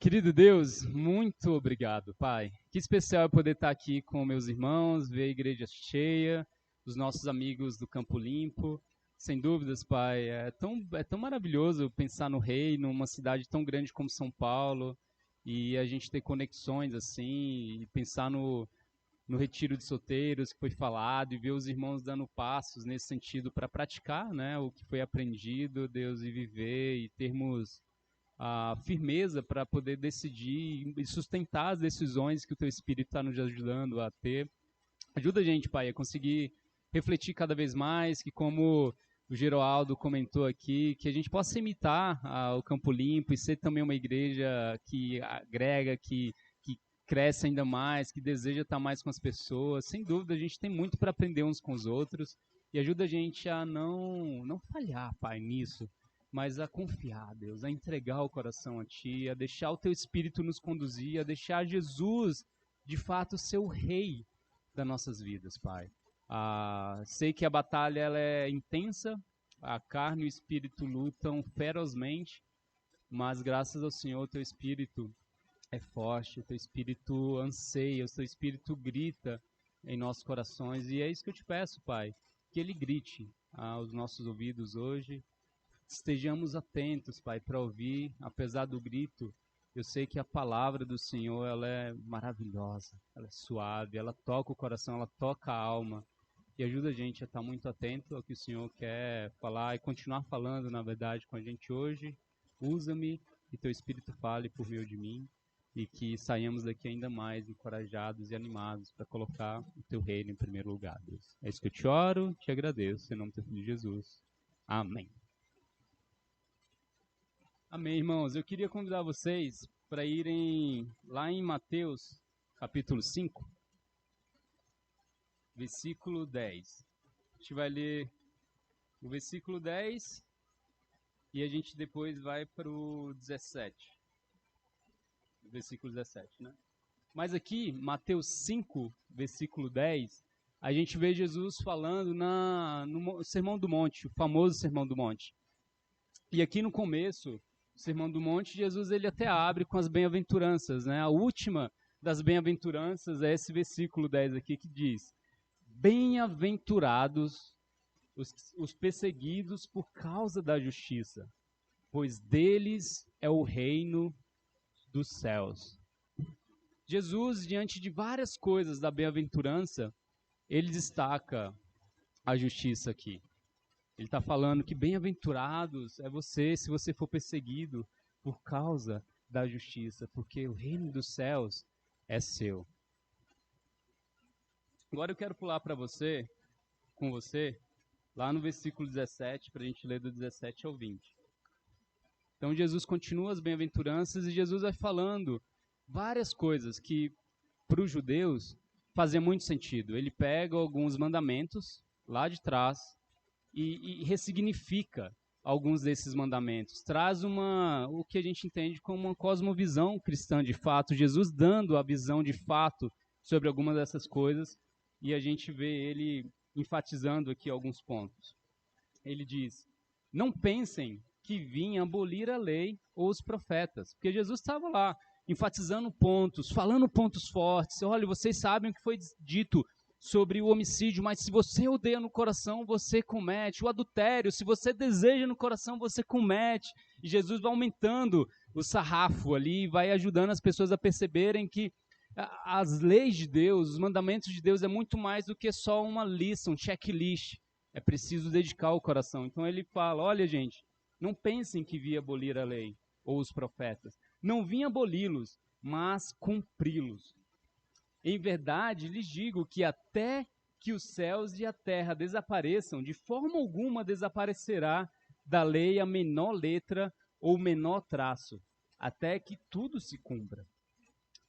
Querido Deus, muito obrigado, Pai. Que especial é poder estar aqui com meus irmãos, ver a igreja cheia, os nossos amigos do Campo Limpo. Sem dúvidas, Pai, é tão maravilhoso pensar no Reino, numa cidade tão grande como São Paulo, e a gente ter conexões assim, e pensar no retiro de solteiros que foi falado, e ver os irmãos dando passos nesse sentido para praticar, né, o que foi aprendido, Deus, e viver, e termos a firmeza para poder decidir e sustentar as decisões que o Teu Espírito está nos ajudando a ter. Ajuda a gente, Pai, a conseguir refletir cada vez mais, que como o Geroaldo comentou aqui, que a gente possa imitar o Campo Limpo e ser também uma igreja que agrega, que cresce ainda mais, que deseja estar mais com as pessoas. Sem dúvida, a gente tem muito para aprender uns com os outros e ajuda a gente a não falhar, Pai, nisso, mas a confiar, Deus, a entregar o coração a Ti, a deixar o Teu Espírito nos conduzir, a deixar Jesus, de fato, ser o Rei das nossas vidas, Pai. Sei que a batalha ela é intensa, a carne e o Espírito lutam ferozmente, mas graças ao Senhor, o Teu Espírito é forte, o Teu Espírito anseia, o Teu Espírito grita em nossos corações, e é isso que eu te peço, Pai, que Ele grite aos nossos ouvidos hoje. Estejamos atentos, Pai, para ouvir, apesar do grito. Eu sei que a palavra do Senhor, ela é maravilhosa, ela é suave, ela toca o coração, ela toca a alma. E ajuda a gente a estar muito atento ao que o Senhor quer falar e continuar falando, na verdade, com a gente hoje. Usa-me e Teu Espírito fale por meio de mim e que saiamos daqui ainda mais encorajados e animados para colocar o Teu reino em primeiro lugar, Deus. É isso que eu te oro, te agradeço, em nome do Teu Filho de Jesus. Amém. Amém, irmãos. Eu queria convidar vocês para irem lá em Mateus, capítulo 5, versículo 10. A gente vai ler o versículo 10 e a gente depois vai para o 17. Versículo 17, né? Mas aqui, Mateus 5, versículo 10, a gente vê Jesus falando no Sermão do Monte, o famoso Sermão do Monte. E aqui no começo, Sermão do Monte, Jesus ele até abre com as bem-aventuranças, né? A última das bem-aventuranças é esse versículo 10 aqui que diz: bem-aventurados os perseguidos por causa da justiça, pois deles é o reino dos céus. Jesus, diante de várias coisas da bem-aventurança, ele destaca a justiça aqui. Ele está falando que bem-aventurados é você se você for perseguido por causa da justiça, porque o reino dos céus é seu. Agora eu quero pular com você, lá no versículo 17, para a gente ler do 17 ao 20. Então Jesus continua as bem-aventuranças e Jesus vai falando várias coisas que, para os judeus, fazia muito sentido. Ele pega alguns mandamentos lá de trás e ressignifica alguns desses mandamentos. Traz o que a gente entende como uma cosmovisão cristã de fato, Jesus dando a visão de fato sobre algumas dessas coisas, e a gente vê ele enfatizando aqui alguns pontos. Ele diz: não pensem que vim abolir a lei ou os profetas, porque Jesus estava lá enfatizando pontos, falando pontos fortes. Olha, vocês sabem o que foi dito sobre o homicídio, mas se você odeia no coração, você comete. O adultério, se você deseja no coração, você comete. E Jesus vai aumentando o sarrafo ali, vai ajudando as pessoas a perceberem que as leis de Deus, os mandamentos de Deus é muito mais do que só uma lista, um checklist. É preciso dedicar o coração. Então ele fala: olha, gente, não pensem que vim abolir a lei ou os profetas. Não vim aboli-los, mas cumpri-los. Em verdade, lhes digo que até que os céus e a terra desapareçam, de forma alguma desaparecerá da lei a menor letra ou menor traço, até que tudo se cumpra.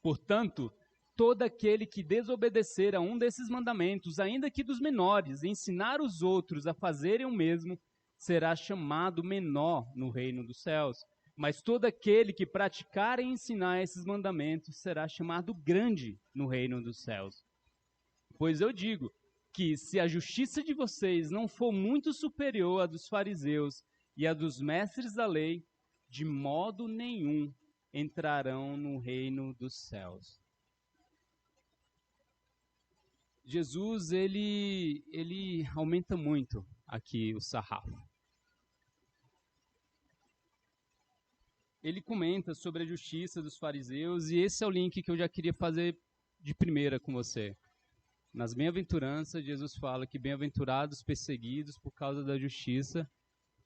Portanto, todo aquele que desobedecer a um desses mandamentos, ainda que dos menores, ensinar os outros a fazerem o mesmo, será chamado menor no reino dos céus. Mas todo aquele que praticar e ensinar esses mandamentos será chamado grande no reino dos céus. Pois eu digo que se a justiça de vocês não for muito superior à dos fariseus e à dos mestres da lei, de modo nenhum entrarão no reino dos céus. Jesus, ele aumenta muito aqui o sarrafo. Ele comenta sobre a justiça dos fariseus, e esse é o link que eu já queria fazer de primeira com você. Nas bem-aventuranças, Jesus fala que bem-aventurados perseguidos por causa da justiça,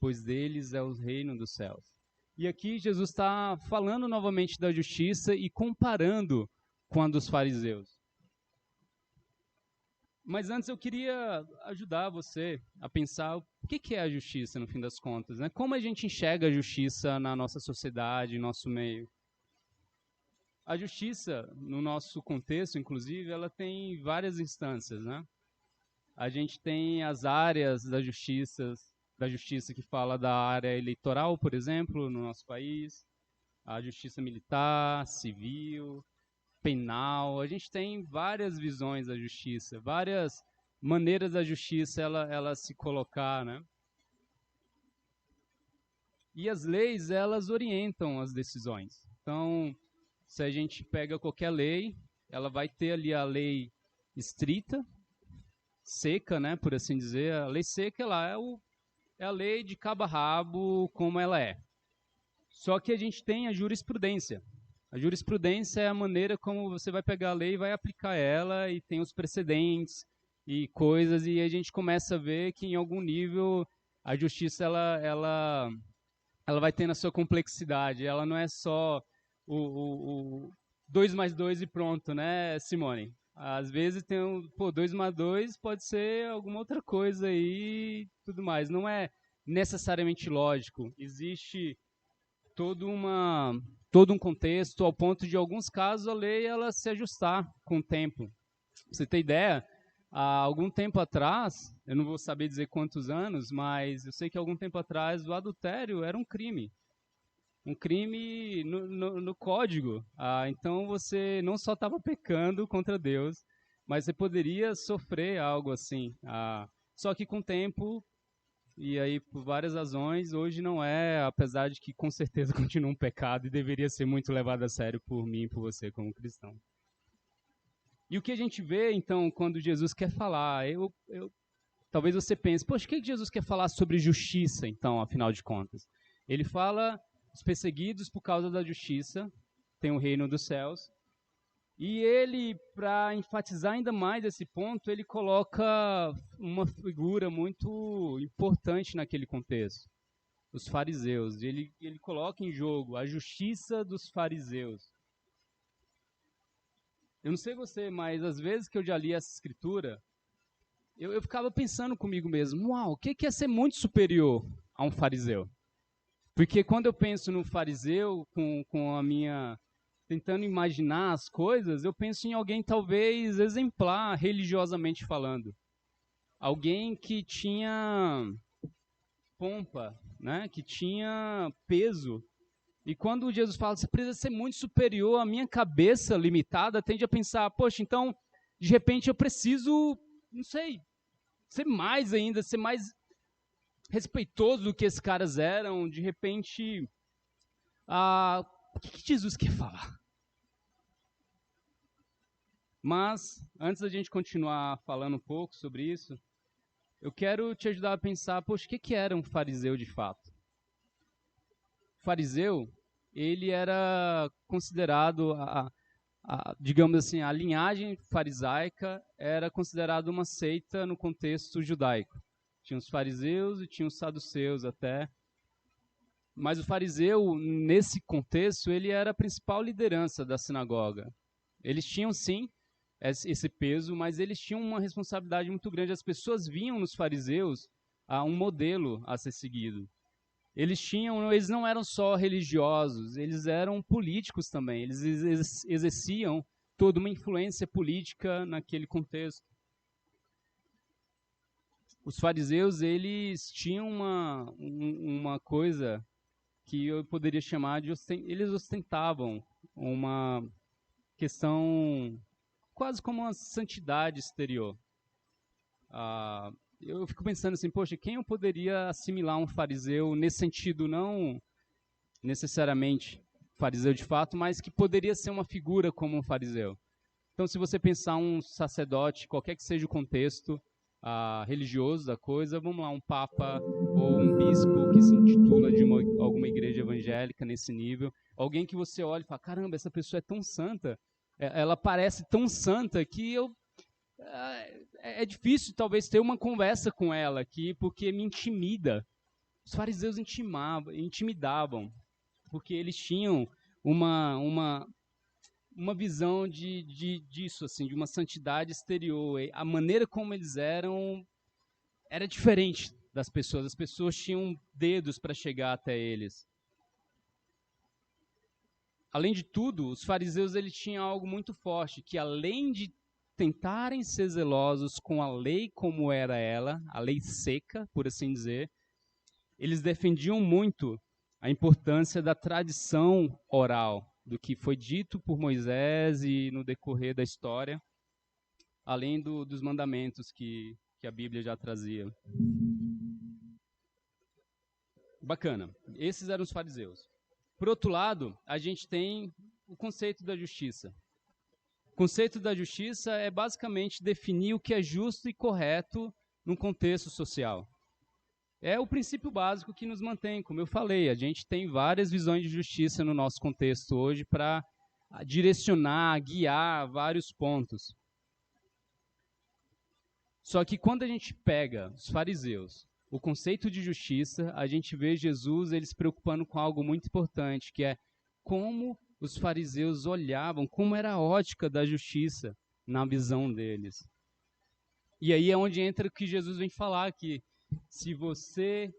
pois deles é o reino dos céus. E aqui Jesus está falando novamente da justiça e comparando com a dos fariseus. Mas antes eu queria ajudar você a pensar o que é a justiça, no fim das contas, né? Como a gente enxerga a justiça na nossa sociedade, no nosso meio. A justiça, no nosso contexto, inclusive, ela tem várias instâncias, né? A gente tem as áreas da justiça que fala da área eleitoral, por exemplo, no nosso país, a justiça militar, civil, penal. A gente tem várias visões da justiça, várias maneiras da justiça ela se colocar, né? E as leis, elas orientam as decisões. Então, se a gente pega qualquer lei, ela vai ter ali a lei estrita, seca, né, por assim dizer. A lei seca, ela é a lei de cabo a rabo, como ela é. Só que a gente tem a jurisprudência. A jurisprudência é a maneira como você vai pegar a lei e vai aplicar ela, e tem os precedentes e coisas, e a gente começa a ver que em algum nível a justiça ela vai tendo a sua complexidade. Ela não é só o 2 mais 2 e pronto, né, Simone? Às vezes tem 2 mais 2 pode ser alguma outra coisa aí e tudo mais. Não é necessariamente lógico. Existe todo um contexto, ao ponto de, em alguns casos, a lei ela se ajustar com o tempo. Pra você ter ideia, há algum tempo atrás, eu não vou saber dizer quantos anos, mas eu sei que há algum tempo atrás o adultério era um crime. Um crime no código. Então você não só estava pecando contra Deus, mas você poderia sofrer algo assim. Só que com o tempo, e aí por várias razões, hoje não é, apesar de que com certeza continua um pecado e deveria ser muito levado a sério por mim e por você como cristão. E o que a gente vê, então, quando Jesus quer falar, talvez você pense, poxa, o que Jesus quer falar sobre justiça, então, afinal de contas? Ele fala os perseguidos por causa da justiça, tem o reino dos céus. E ele, para enfatizar ainda mais esse ponto, ele coloca uma figura muito importante naquele contexto, os fariseus. Ele coloca em jogo a justiça dos fariseus. Eu não sei você, mas às vezes que eu já li essa escritura, eu ficava pensando comigo mesmo, uau, o que é ser muito superior a um fariseu? Porque quando eu penso no fariseu, com a minha... tentando imaginar as coisas, eu penso em alguém talvez exemplar, religiosamente falando. Alguém que tinha pompa, né? Que tinha peso. E quando Jesus fala, você precisa ser muito superior, a minha cabeça limitada tende a pensar, poxa, então, de repente eu preciso, não sei, ser mais ainda, ser mais respeitoso do que esses caras eram. De repente, o que Jesus quer falar? Mas, antes da gente continuar falando um pouco sobre isso, eu quero te ajudar a pensar, poxa, o que era um fariseu de fato? O fariseu, ele era considerado, digamos assim, a linhagem farisaica era considerada uma seita no contexto judaico. Tinha os fariseus e tinha os saduceus até. Mas o fariseu, nesse contexto, ele era a principal liderança da sinagoga. Eles tinham, sim, esse peso, mas eles tinham uma responsabilidade muito grande. As pessoas viam nos fariseus um modelo a ser seguido. Eles não eram só religiosos, eles eram políticos também. Eles exerciam toda uma influência política naquele contexto. Os fariseus, eles tinham uma coisa que eu poderia chamar de... eles ostentavam uma questão quase como uma santidade exterior. Eu fico pensando assim, poxa, quem eu poderia assimilar um fariseu nesse sentido, não necessariamente fariseu de fato, mas que poderia ser uma figura como um fariseu. Então, se você pensar um sacerdote, qualquer que seja o contexto religioso da coisa, vamos lá, um papa ou um bispo que se intitula de alguma igreja evangélica nesse nível, alguém que você olha e fala, caramba, essa pessoa é tão santa, ela parece tão santa que é difícil talvez ter uma conversa com ela aqui, porque me intimida. Os fariseus intimidavam, porque eles tinham uma visão disso, assim, de uma santidade exterior. E a maneira como eles eram era diferente das pessoas. As pessoas tinham dedos para chegar até eles. Além de tudo, os fariseus eles tinham algo muito forte, que além de tentarem ser zelosos com a lei como era ela, a lei seca, por assim dizer, eles defendiam muito a importância da tradição oral, do que foi dito por Moisés e no decorrer da história, além dos mandamentos que a Bíblia já trazia. Bacana. Esses eram os fariseus. Por outro lado, a gente tem o conceito da justiça. O conceito da justiça é basicamente definir o que é justo e correto num contexto social. É o princípio básico que nos mantém, como eu falei, a gente tem várias visões de justiça no nosso contexto hoje para direcionar, guiar vários pontos. Só que quando a gente pega os fariseus, o conceito de justiça, a gente vê Jesus ele se preocupando com algo muito importante, que é como os fariseus olhavam, como era a ótica da justiça na visão deles. E aí é onde entra o que Jesus vem falar aqui. Se você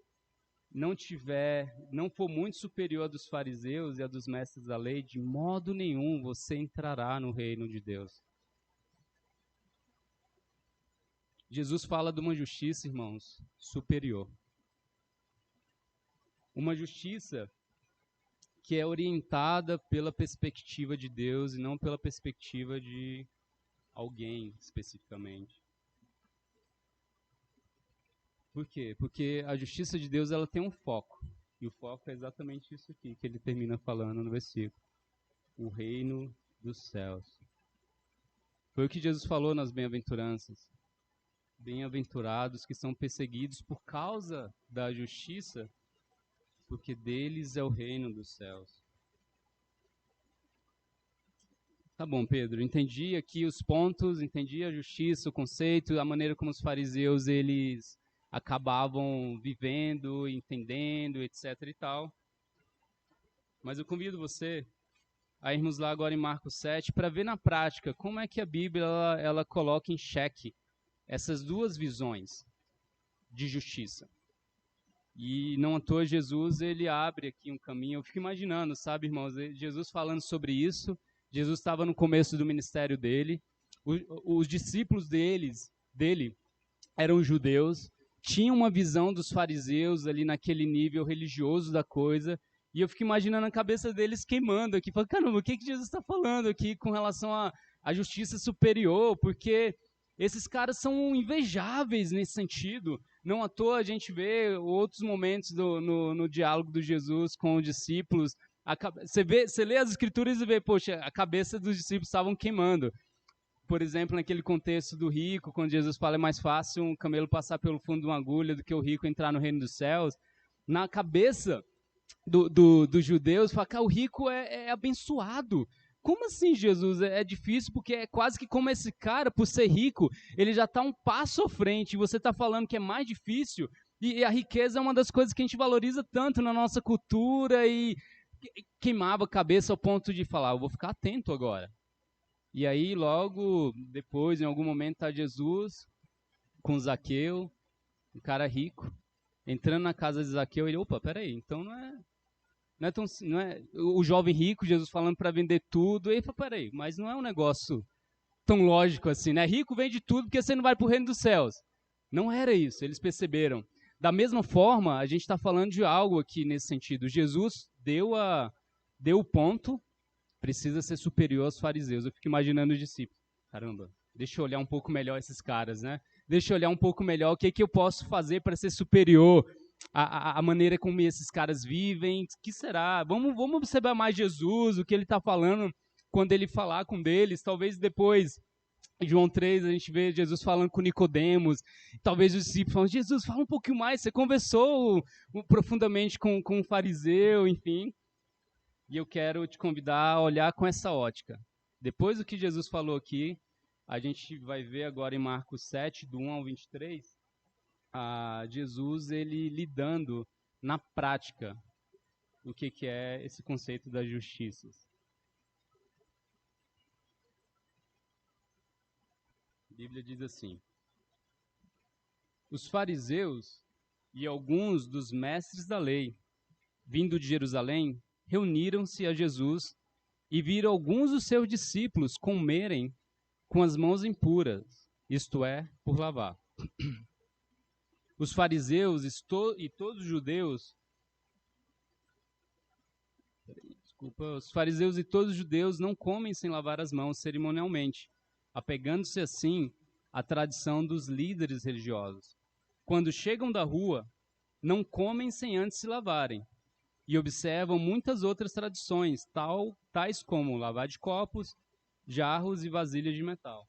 não for muito superior a dos fariseus e a dos mestres da lei, de modo nenhum você entrará no reino de Deus. Jesus fala de uma justiça, irmãos, superior. Uma justiça que é orientada pela perspectiva de Deus e não pela perspectiva de alguém especificamente. Por quê? Porque a justiça de Deus ela tem um foco. E o foco é exatamente isso aqui que ele termina falando no versículo. O reino dos céus. Foi o que Jesus falou nas bem-aventuranças. Bem-aventurados que são perseguidos por causa da justiça, porque deles é o reino dos céus. Tá bom, Pedro, entendi aqui os pontos, entendi a justiça, o conceito, a maneira como os fariseus eles acabavam vivendo, entendendo, etc. e tal. Mas eu convido você a irmos lá agora em Marcos 7 para ver na prática como é que a Bíblia ela coloca em xeque essas duas visões de justiça. E não à toa Jesus ele abre aqui um caminho. Eu fico imaginando, sabe, irmãos, Jesus falando sobre isso. Jesus estava no começo do ministério dele. Os discípulos dele eram judeus. Tinham uma visão dos fariseus ali naquele nível religioso da coisa, e eu fico imaginando a cabeça deles queimando aqui, falando, caramba, o que Jesus está falando aqui com relação à justiça superior, porque esses caras são invejáveis nesse sentido. Não à toa a gente vê outros momentos no diálogo de Jesus com os discípulos, você lê as escrituras e vê, poxa, a cabeça dos discípulos estavam queimando. Por exemplo, naquele contexto do rico, quando Jesus fala é mais fácil um camelo passar pelo fundo de uma agulha do que o rico entrar no reino dos céus, na cabeça dos judeus, fala que o rico é abençoado. Como assim, Jesus? É difícil porque é quase que como esse cara, por ser rico, ele já está um passo à frente, e você está falando que é mais difícil, e a riqueza é uma das coisas que a gente valoriza tanto na nossa cultura, e queimava a cabeça ao ponto de falar, eu vou ficar atento agora. E aí, logo depois, em algum momento, está Jesus com Zaqueu, um cara rico, entrando na casa de Zaqueu. Ele, opa, peraí, então não é o jovem rico, Jesus falando para vender tudo. E ele fala, peraí, mas não é um negócio tão lógico assim, né? Rico vende tudo porque você não vai para o reino dos céus. Não era isso, eles perceberam. Da mesma forma, a gente está falando de algo aqui nesse sentido. Jesus deu o ponto, precisa ser superior aos fariseus. Eu fico imaginando os discípulos. Caramba, deixa eu olhar um pouco melhor esses caras, né? Deixa eu olhar um pouco melhor o que eu posso fazer para ser superior a maneira como esses caras vivem, o que será? Vamos observar mais Jesus, o que ele está falando quando ele falar com eles, talvez depois, em João 3, a gente vê Jesus falando com Nicodemos, talvez os discípulos falam, Jesus, fala um pouquinho mais, você conversou profundamente com um fariseu, enfim. E eu quero te convidar a olhar com essa ótica. Depois do que Jesus falou aqui, a gente vai ver agora em Marcos 7, do 1 ao 23, Jesus ele lidando na prática o que é esse conceito da justiça. A Bíblia diz assim: os fariseus e alguns dos mestres da lei, vindo de Jerusalém, reuniram-se a Jesus e viram alguns dos seus discípulos comerem com as mãos impuras, isto é, por lavar. Os fariseus e todos os judeus, os fariseus e todos os judeus não comem sem lavar as mãos cerimonialmente, apegando-se assim à tradição dos líderes religiosos. Quando chegam da rua, não comem sem antes se lavarem, e observam muitas outras tradições, tais como lavar de copos, jarros e vasilhas de metal.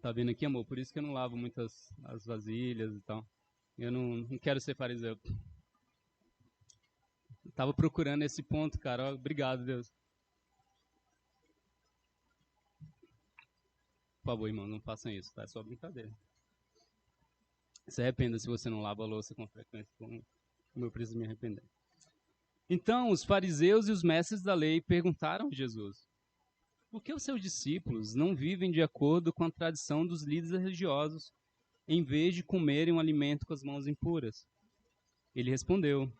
Tá vendo aqui, amor? Por isso que eu não lavo muitas as vasilhas e tal. Eu não quero ser fariseu. Tava procurando esse ponto, cara. Obrigado, Deus. Por favor, irmão, não façam isso, tá? É só brincadeira. Se arrependa se você não lava a louça com frequência, como eu preciso me arrepender. Então, os fariseus e os mestres da lei perguntaram a Jesus: por que os seus discípulos não vivem de acordo com a tradição dos líderes religiosos, em vez de comerem um alimento com as mãos impuras? Ele respondeu: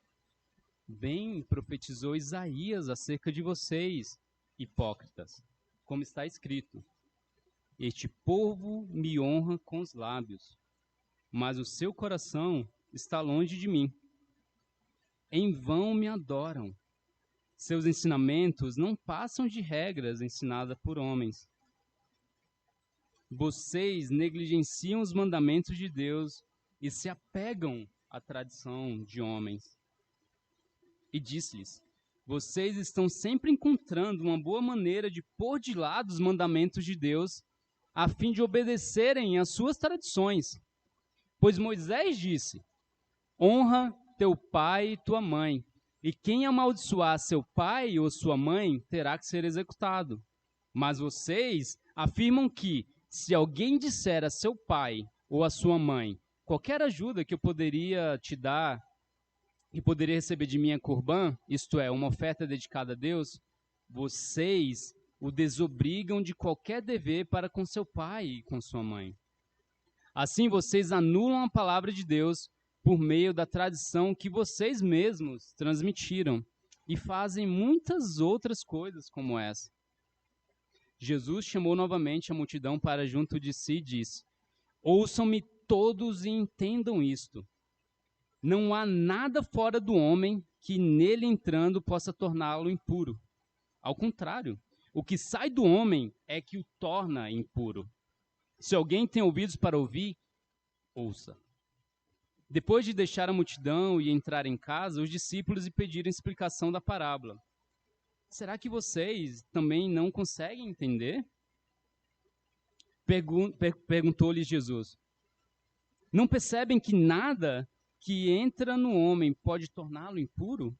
bem profetizou Isaías acerca de vocês, hipócritas, como está escrito: este povo me honra com os lábios, mas o seu coração está longe de mim. Em vão me adoram. Seus ensinamentos não passam de regras ensinadas por homens. Vocês negligenciam os mandamentos de Deus e se apegam à tradição de homens. E disse-lhes: vocês estão sempre encontrando uma boa maneira de pôr de lado os mandamentos de Deus, a fim de obedecerem às suas tradições. Pois Moisés disse: honra teu pai e tua mãe, e quem amaldiçoar seu pai ou sua mãe terá que ser executado. Mas vocês afirmam que, se alguém disser a seu pai ou a sua mãe, qualquer ajuda que eu poderia te dar e poderia receber de minha corbã, isto é, uma oferta dedicada a Deus, vocês o desobrigam de qualquer dever para com seu pai e com sua mãe. Assim vocês anulam a palavra de Deus por meio da tradição que vocês mesmos transmitiram e fazem muitas outras coisas como essa. Jesus chamou novamente a multidão para junto de si e disse: ouçam-me todos e entendam isto. Não há nada fora do homem que nele entrando possa torná-lo impuro. Ao contrário, o que sai do homem é que o torna impuro. Se alguém tem ouvidos para ouvir, ouça. Depois de deixar a multidão e entrar em casa, os discípulos lhe pediram explicação da parábola. Será que vocês também não conseguem entender? Perguntou-lhes Jesus. Não percebem que nada que entra no homem pode torná-lo impuro?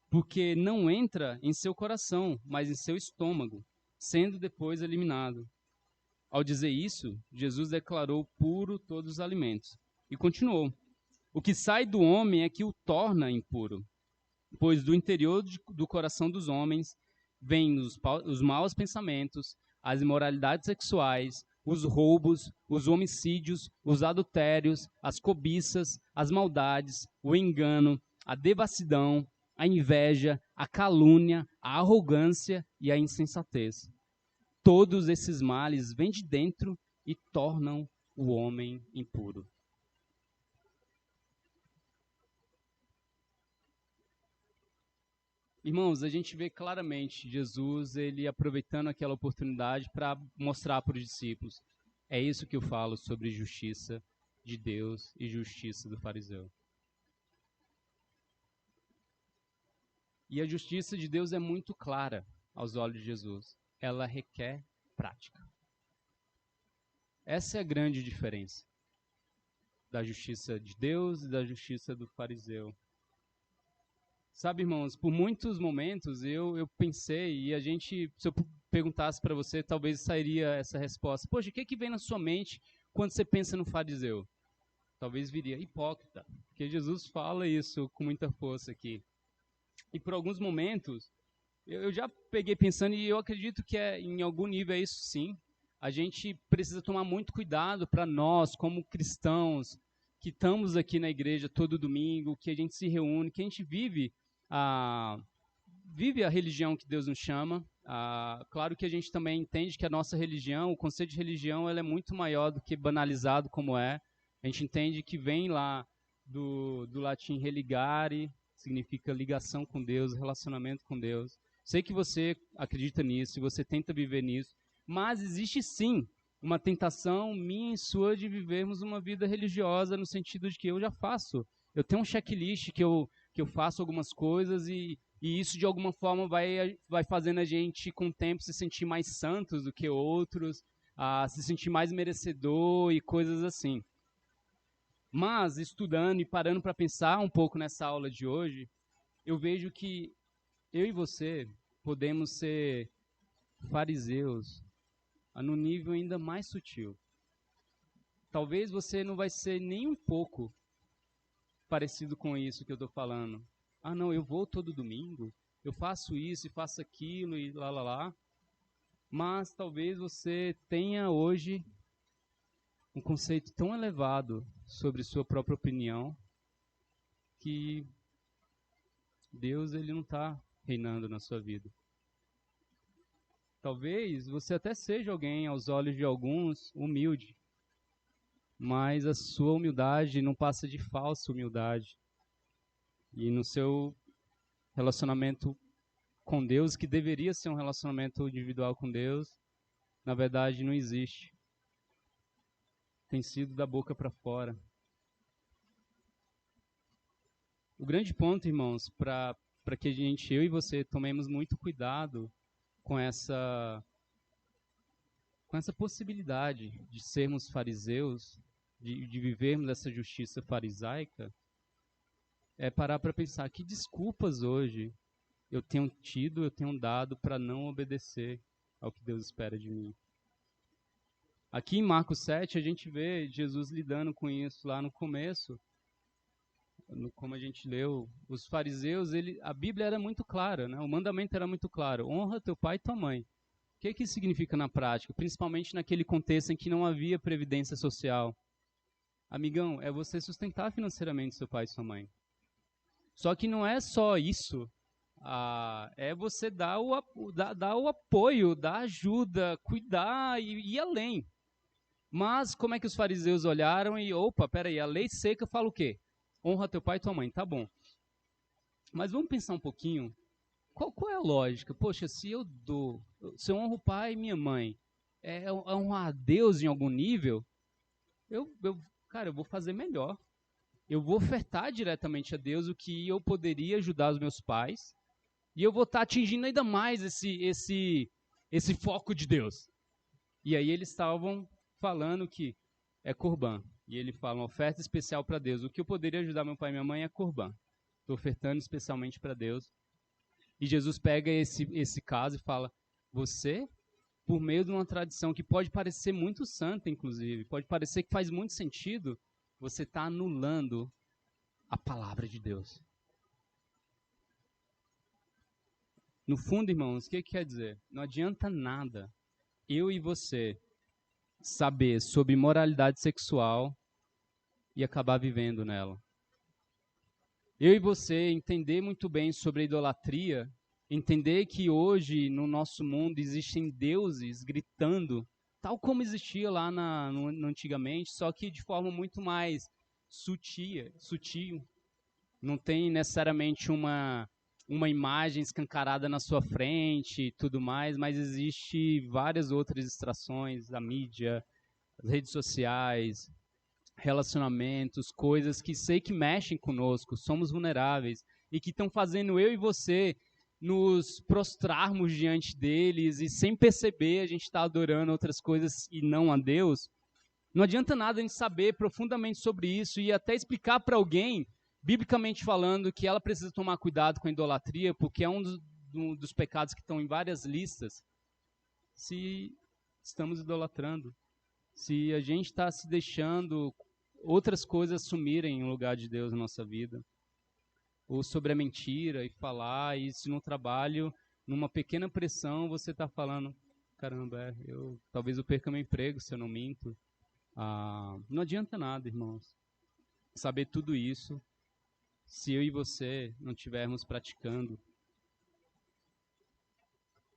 Porque não entra em seu coração, mas em seu estômago, sendo depois eliminado. Ao dizer isso, Jesus declarou puro todos os alimentos. E continuou: o que sai do homem é que o torna impuro, pois do interior do coração dos homens vêm os maus pensamentos, as imoralidades sexuais, os roubos, os homicídios, os adultérios, as cobiças, as maldades, o engano, a devassidão, a inveja, a calúnia, a arrogância e a insensatez. Todos esses males vêm de dentro e tornam o homem impuro. Irmãos, a gente vê claramente Jesus ele aproveitando aquela oportunidade para mostrar para os discípulos: é isso que eu falo sobre justiça, de Deus e justiça do fariseu. E a justiça de Deus é muito clara aos olhos de Jesus. Ela requer prática. Essa é a grande diferença da justiça de Deus e da justiça do fariseu. Sabe, irmãos, por muitos momentos eu pensei, e a gente, se eu perguntasse para você, talvez sairia essa resposta. Poxa, o que vem na sua mente quando você pensa no fariseu? Talvez viria hipócrita, porque Jesus fala isso com muita força aqui. E por alguns momentos, eu já peguei pensando, e eu acredito que em algum nível é isso sim. A gente precisa tomar muito cuidado para nós, como cristãos, que estamos aqui na igreja todo domingo, que a gente se reúne, que a gente vive a religião que Deus nos chama. Claro que a gente também entende que a nossa religião, o conceito de religião, ela é muito maior do que banalizado como é. A gente entende que vem lá do latim religare, significa ligação com Deus, relacionamento com Deus. Sei que você acredita nisso e você tenta viver nisso, mas existe sim uma tentação minha e sua de vivermos uma vida religiosa no sentido de que eu já faço. Eu tenho um checklist que eu faço algumas coisas e isso de alguma forma vai fazendo a gente com o tempo se sentir mais santos do que outros, se sentir mais merecedor e coisas assim. Mas estudando e parando para pensar um pouco nessa aula de hoje, eu vejo que eu e você podemos ser fariseus no nível ainda mais sutil. Talvez você não vai ser nem um pouco parecido com isso que eu estou falando. Não, eu vou todo domingo, eu faço isso e faço aquilo e lá. Mas talvez você tenha hoje um conceito tão elevado sobre sua própria opinião que Deus ele não está reinando na sua vida. Talvez você até seja alguém, aos olhos de alguns, humilde, mas a sua humildade não passa de falsa humildade. E no seu relacionamento com Deus, que deveria ser um relacionamento individual com Deus, na verdade não existe. Tem sido da boca para fora. O grande ponto, irmãos, para que eu e você tomemos muito cuidado com essa possibilidade de sermos fariseus, de vivermos essa justiça farisaica, é parar para pensar que desculpas hoje eu tenho dado para não obedecer ao que Deus espera de mim. Aqui em Marcos 7, a gente vê Jesus lidando com isso lá no começo, como a gente leu. Os fariseus, a Bíblia era muito clara, né? O mandamento era muito claro: honra teu pai e tua mãe. O que isso significa na prática? Principalmente naquele contexto em que não havia previdência social. Amigão, é você sustentar financeiramente seu pai e sua mãe. Só que não é só isso. É você dar o apoio, dar ajuda, cuidar e ir além. Mas como é que os fariseus olharam e, peraí, a lei seca fala o quê? Honra teu pai e tua mãe, tá bom. Mas vamos pensar um pouquinho, qual é a lógica? Poxa, se eu honro o pai e minha mãe, é honrar a Deus em algum nível, eu vou fazer melhor. Eu vou ofertar diretamente a Deus o que eu poderia ajudar os meus pais, e eu vou estar atingindo ainda mais esse foco de Deus. E aí eles estavam falando que é Corban. E ele fala, uma oferta especial para Deus. O que eu poderia ajudar meu pai e minha mãe é Corban. Estou ofertando especialmente para Deus. E Jesus pega esse caso e fala, você, por meio de uma tradição que pode parecer muito santa, inclusive, pode parecer que faz muito sentido, você está anulando a palavra de Deus. No fundo, irmãos, o que quer dizer? Não adianta nada eu e você saber sobre moralidade sexual e acabar vivendo nela. Eu e você entender muito bem sobre a idolatria, entender que hoje no nosso mundo existem deuses gritando, tal como existia lá no antigamente, só que de forma muito mais sutil. Não tem necessariamente uma imagem escancarada na sua frente e tudo mais, mas existe várias outras distrações, a mídia, as redes sociais, relacionamentos, coisas que sei que mexem conosco, somos vulneráveis e que estão fazendo eu e você nos prostrarmos diante deles e sem perceber a gente está adorando outras coisas e não a Deus. Não adianta nada a gente saber profundamente sobre isso e até explicar para alguém, biblicamente falando, que ela precisa tomar cuidado com a idolatria, porque é um dos pecados que estão em várias listas, se estamos idolatrando, se a gente está se deixando outras coisas assumirem o lugar de Deus na nossa vida, ou sobre a mentira e falar, e se no trabalho, numa pequena pressão, você está falando, caramba, talvez eu perca meu emprego se eu não minto. Não adianta nada, irmãos, saber tudo isso, se eu e você não estivermos praticando.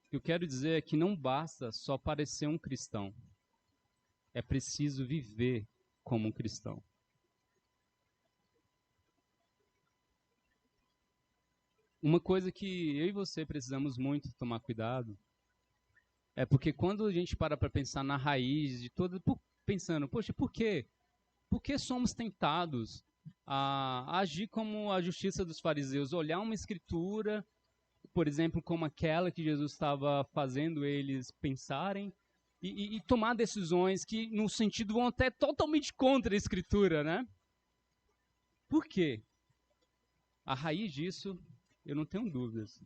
O que eu quero dizer é que não basta só parecer um cristão, é preciso viver como um cristão. Uma coisa que eu e você precisamos muito tomar cuidado é porque quando a gente para pensar na raiz de todo, pensando, poxa, por quê? Por que somos tentados a agir como a justiça dos fariseus? Olhar uma escritura, por exemplo, como aquela que Jesus estava fazendo eles pensarem e tomar decisões que, no sentido, vão até totalmente contra a escritura, né? Por quê? A raiz disso, eu não tenho dúvidas,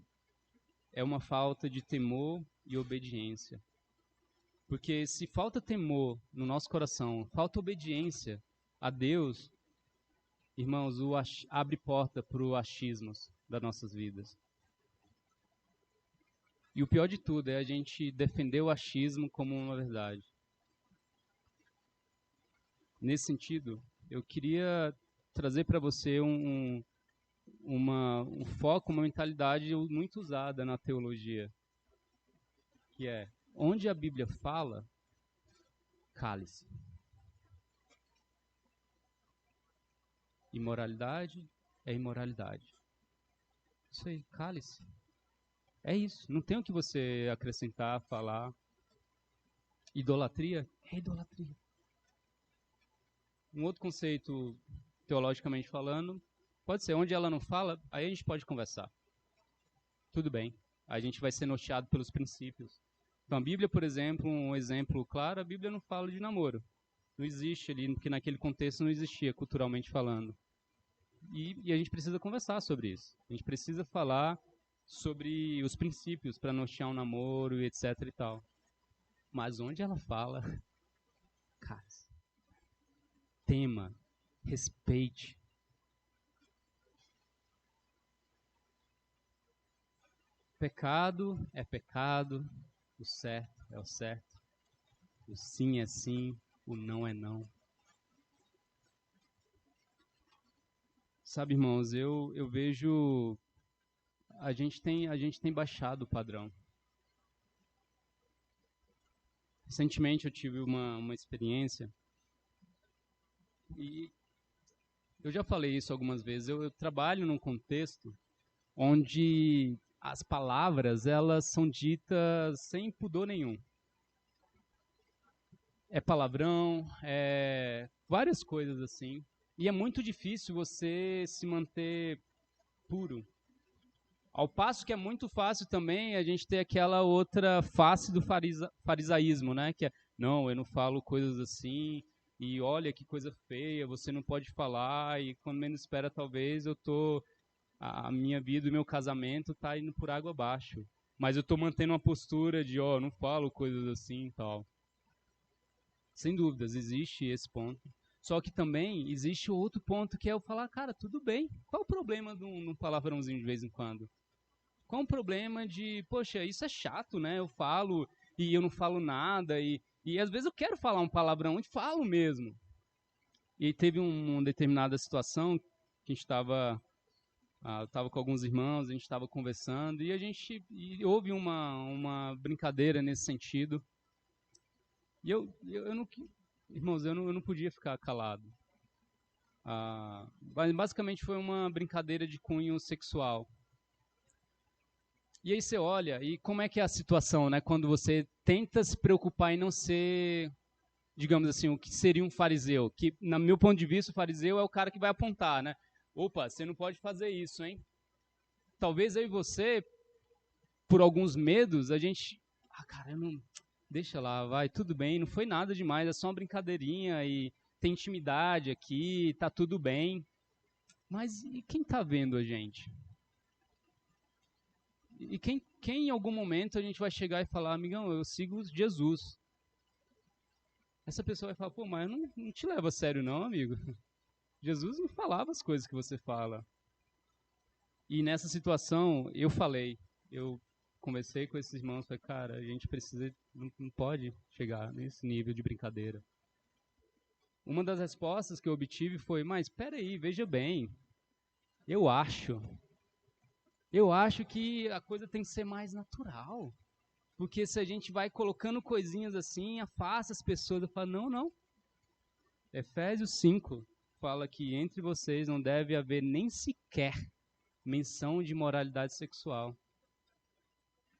é uma falta de temor e obediência. Porque se falta temor no nosso coração, falta obediência a Deus, irmãos, abre porta para o achismo das nossas vidas. E o pior de tudo é a gente defender o achismo como uma verdade. Nesse sentido, eu queria trazer para você um foco, uma mentalidade muito usada na teologia, que é, onde a Bíblia fala, cale-se. Imoralidade é imoralidade. Isso aí, cale-se. É isso, não tem o que você acrescentar, falar. Idolatria é idolatria. Um outro conceito, teologicamente falando, pode ser onde ela não fala, aí a gente pode conversar. Tudo bem, a gente vai ser norteado pelos princípios. Então a Bíblia, por exemplo, um exemplo claro, a Bíblia não fala de namoro. Não existe ali, porque naquele contexto não existia, culturalmente falando. E a gente precisa conversar sobre isso. A gente precisa falar sobre os princípios para nortear um namoro e etc e tal. Mas onde ela fala, cara, tema, respeite. Pecado é pecado, o certo é o certo, o sim é sim, o não é não. Sabe, irmãos, eu vejo a gente tem baixado o padrão. Recentemente eu tive uma experiência e eu já falei isso algumas vezes. Eu trabalho num contexto onde as palavras elas são ditas sem pudor nenhum. É palavrão, é várias coisas assim. E é muito difícil você se manter puro. Ao passo que é muito fácil também a gente ter aquela outra face do farisaísmo, né? Que é, não, eu não falo coisas assim, e olha que coisa feia, você não pode falar, e quando menos espera, talvez a minha vida, o meu casamento tá indo por água abaixo. Mas eu tô mantendo uma postura de, não falo coisas assim e tal. Sem dúvidas, existe esse ponto. Só que também existe outro ponto que é eu falar, cara, tudo bem, qual o problema de um palavrãozinho de vez em quando? Qual o problema de, poxa, isso é chato, né? Eu falo e eu não falo nada e às vezes eu quero falar um palavrão e falo mesmo. E teve uma determinada situação que a gente estava com alguns irmãos, a gente estava conversando e houve uma brincadeira nesse sentido. E eu não, irmãos, eu não podia ficar calado. Basicamente foi uma brincadeira de cunho sexual. E aí você olha, e como é que é a situação, né? Quando você tenta se preocupar em não ser digamos assim, o que seria um fariseu, que, no meu ponto de vista, o fariseu é o cara que vai apontar, né? Opa, você não pode fazer isso, hein? Talvez eu e você, por alguns medos, a gente, cara, eu não, deixa lá, vai, tudo bem, não foi nada demais, é só uma brincadeirinha e tem intimidade aqui, tá tudo bem. Mas e quem tá vendo a gente? E quem em algum momento a gente vai chegar e falar, amigão, eu sigo Jesus. Essa pessoa vai falar, pô, mas eu não te levo a sério não, amigo. Jesus não falava as coisas que você fala. E nessa situação, eu conversei com esses irmãos, falei, cara, a gente precisa, não pode chegar nesse nível de brincadeira. Uma das respostas que eu obtive foi, mas peraí, veja bem, eu acho que a coisa tem que ser mais natural. Porque se a gente vai colocando coisinhas assim, afasta as pessoas. Eu falo, não. Efésios 5 fala que entre vocês não deve haver nem sequer menção de moralidade sexual.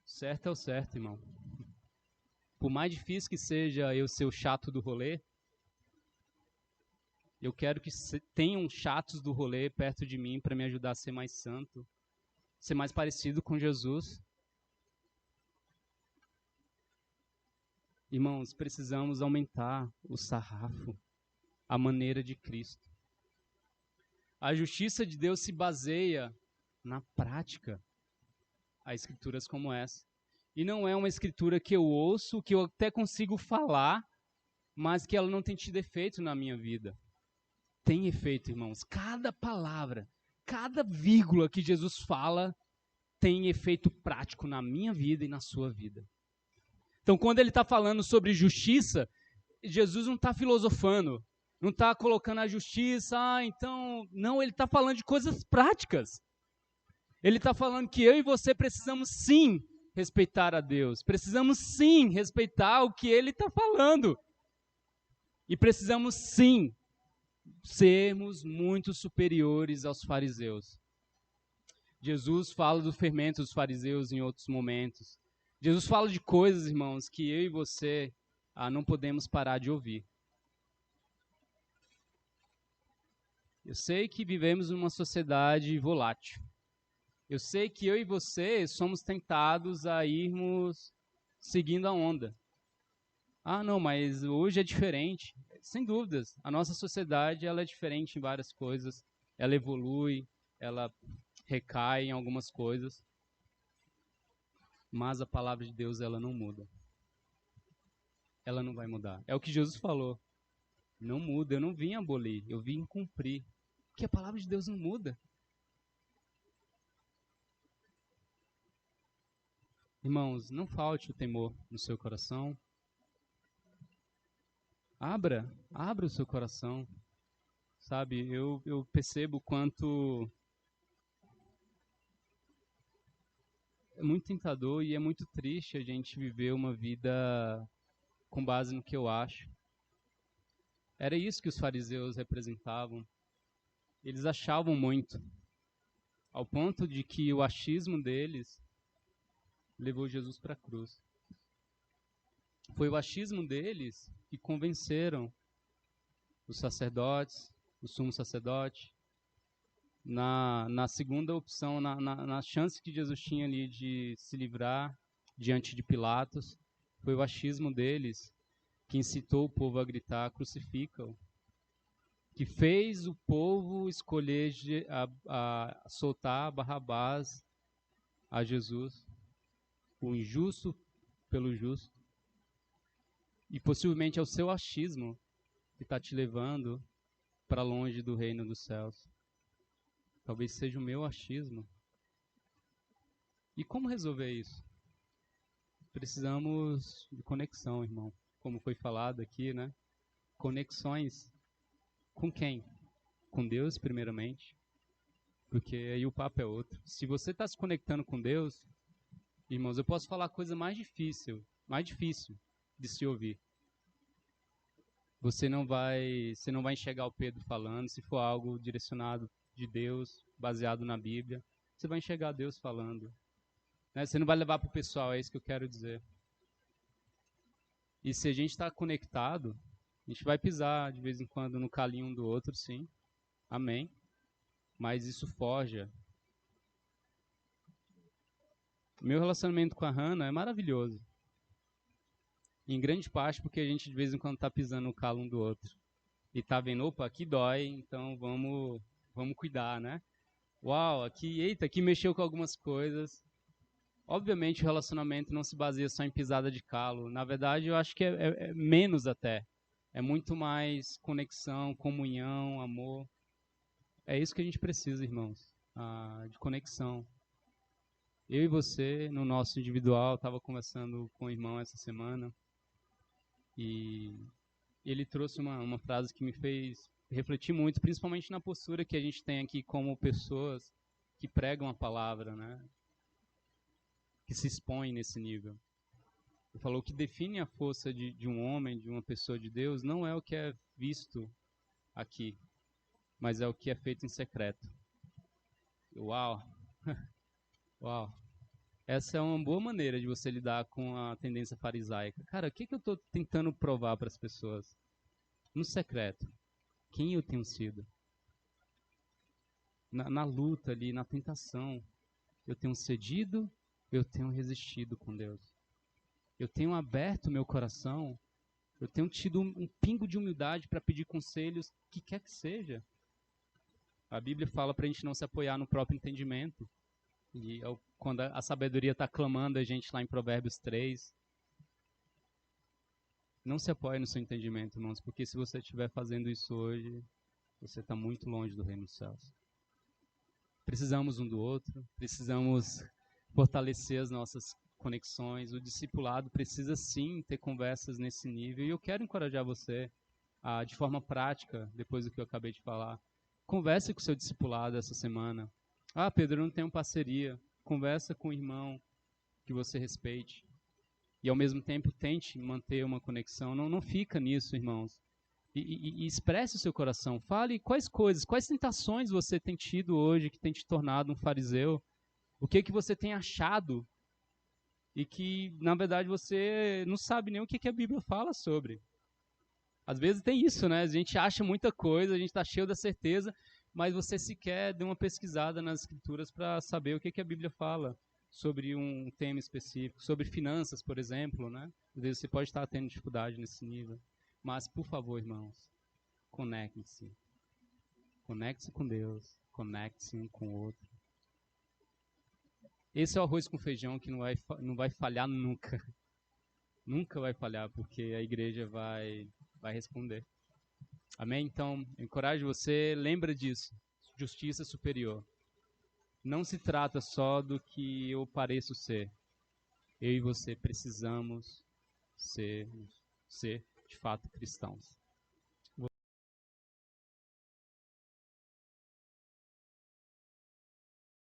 Certo é o certo, irmão. Por mais difícil que seja eu ser o chato do rolê, eu quero que tenham chatos do rolê perto de mim para me ajudar a ser mais santo, ser mais parecido com Jesus. Irmãos, precisamos aumentar o sarrafo, a maneira de Cristo. A justiça de Deus se baseia na prática a escrituras como essa. E não é uma escritura que eu ouço, que eu até consigo falar, mas que ela não tem tido efeito na minha vida. Tem efeito, irmãos. Cada palavra, cada vírgula que Jesus fala tem efeito prático na minha vida e na sua vida. Então, quando ele está falando sobre justiça, Jesus não está filosofando, não está colocando a justiça, então... Não, ele está falando de coisas práticas. Ele está falando que eu e você precisamos sim respeitar a Deus, precisamos sim respeitar o que ele está falando. E precisamos sim sermos muito superiores aos fariseus. Jesus fala do fermento dos fariseus em outros momentos. Jesus fala de coisas, irmãos, que eu e você não podemos parar de ouvir. Eu sei que vivemos numa sociedade volátil. Eu sei que eu e você somos tentados a irmos seguindo a onda. Não, mas hoje é diferente. Sem dúvidas, a nossa sociedade ela é diferente em várias coisas. Ela evolui, ela recai em algumas coisas. Mas a palavra de Deus, ela não muda. Ela não vai mudar. É o que Jesus falou. Não muda, eu não vim abolir, eu vim cumprir. Porque a palavra de Deus não muda. Irmãos, não falte o temor no seu coração. Abra o seu coração. Sabe, eu percebo quanto é muito tentador e é muito triste a gente viver uma vida com base no que eu acho. Era isso que os fariseus representavam. Eles achavam muito, ao ponto de que o achismo deles levou Jesus para a cruz. Foi o achismo deles que convenceram os sacerdotes, o sumo sacerdote, na segunda opção, na chance que Jesus tinha ali de se livrar diante de Pilatos. Foi o achismo deles que incitou o povo a gritar, crucifica-o. Que fez o povo escolher a soltar Barrabás a Jesus, o injusto pelo justo. E possivelmente é o seu achismo que está te levando para longe do reino dos céus. Talvez seja o meu achismo. E como resolver isso? Precisamos de conexão, irmão. Como foi falado aqui, né? Conexões. Com quem? Com Deus, primeiramente. Porque aí o papo é outro. Se você está se conectando com Deus, irmãos, eu posso falar a coisa mais difícil de se ouvir. Você não vai enxergar o Pedro falando, se for algo direcionado de Deus, baseado na Bíblia. Você vai enxergar Deus falando. Né? Você não vai levar para o pessoal, é isso que eu quero dizer. E se a gente está conectado, A gente vai pisar de vez em quando no calinho um do outro, sim. Amém. Mas isso forja. Meu relacionamento com a Hannah é maravilhoso. Em grande parte porque a gente de vez em quando tá pisando no calo um do outro. E tá vendo, opa, aqui dói, então vamos cuidar, né? Uau, aqui mexeu com algumas coisas. Obviamente o relacionamento não se baseia só em pisada de calo. Na verdade, eu acho que é menos até. É muito mais conexão, comunhão, amor. É isso que a gente precisa, irmãos. De conexão. Eu e você, no nosso individual, estava conversando com o irmão essa semana. E ele trouxe uma frase que me fez refletir muito, principalmente na postura que a gente tem aqui como pessoas que pregam a palavra, né? Que se expõem nesse nível. Ele falou que define a força de um homem, de uma pessoa de Deus, não é o que é visto aqui, mas é o que é feito em secreto. Uau! Uau! Essa é uma boa maneira de você lidar com a tendência farisaica. Cara, o que eu estou tentando provar para as pessoas? No secreto, quem eu tenho sido? Na luta ali, na tentação, eu tenho cedido, eu tenho resistido com Deus. Eu tenho aberto meu coração, eu tenho tido um pingo de humildade para pedir conselhos, que quer que seja. A Bíblia fala para a gente não se apoiar no próprio entendimento. E quando a sabedoria está clamando a gente lá em Provérbios 3, não se apoie no seu entendimento, irmãos, porque se você estiver fazendo isso hoje, você está muito longe do reino dos céus. Precisamos um do outro, precisamos fortalecer as nossas conexões. O discipulado precisa sim ter conversas nesse nível. E eu quero encorajar você, de forma prática, depois do que eu acabei de falar, converse com o seu discipulado essa semana. Pedro, eu não tenho parceria. Conversa com o irmão que você respeite. E ao mesmo tempo tente manter uma conexão. Não fica nisso, irmãos. E expresse o seu coração. Fale quais tentações você tem tido hoje que tem te tornado um fariseu. O que você tem achado e que, na verdade, você não sabe nem o que a Bíblia fala sobre. Às vezes tem isso, né? A gente acha muita coisa, a gente está cheio da certeza, mas você sequer deu uma pesquisada nas escrituras para saber o que a Bíblia fala sobre um tema específico, sobre finanças, por exemplo, né? Às vezes você pode estar tendo dificuldade nesse nível. Mas, por favor, irmãos, conectem-se. Conecte-se com Deus, conecte-se um com o outro. Esse é o arroz com feijão que não vai falhar nunca. Nunca vai falhar, porque a igreja vai responder. Amém? Então, encorajo você, lembra disso. Justiça superior. Não se trata só do que eu pareço ser. Eu e você precisamos ser de fato cristãos.